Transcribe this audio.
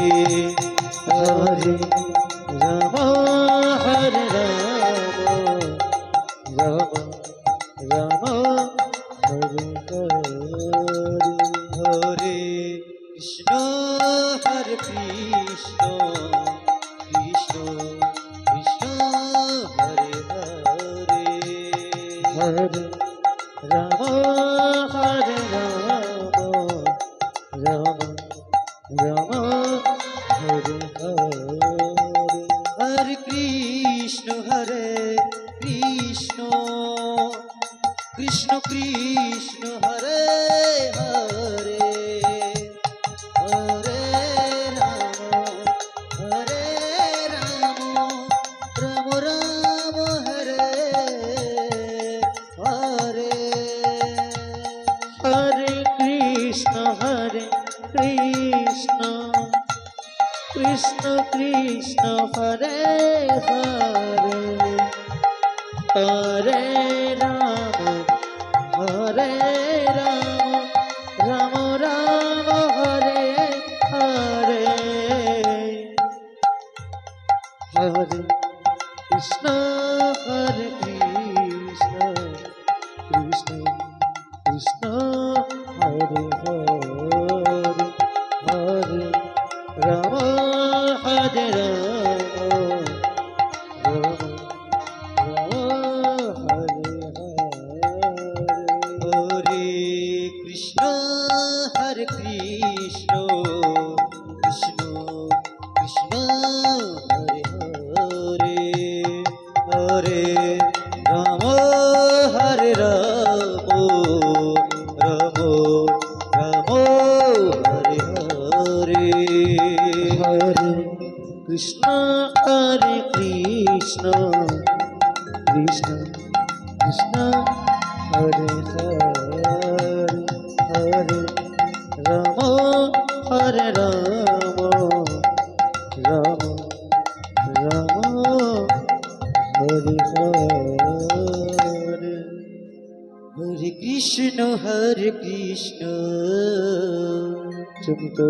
হরে রাম হরে রাম রাম হরে হরে। হরে কৃষ্ণ হরে কৃষ্ণ কৃষ্ণ কৃষ্ণ হরে হরে। হরে রাম হরে রাম রাম রাম হরে হরে। হরে কৃষ্ণ কৃষ্ণ কৃষ্ণ হরে হরে। হরে রাম রাম রাম হরে হরে। হরে কৃষ্ণ কৃষ্ণ কৃষ্ণ হরে হরে। হরে রাম রাম রাম হরে হরে। হরে কৃষ্ণ কৃষ্ণ কৃষ্ণ হরে হরে। হরে রাম হরে রাম রাম রাম হরে হরে। হরে কৃষ্ণ কৃষ্ণ কৃষ্ণ কৃষ্ণ হরে হরে। হরে রাম হরে রাম রাম রাম হরে হরে। হরে কৃষ্ণ কৃষ্ণ কৃষ্ণ কৃষ্ণ হরে হরে। হরে রাম হরে রাম রাম রাম হরে হরে। হরে কৃষ্ণ তুমি তো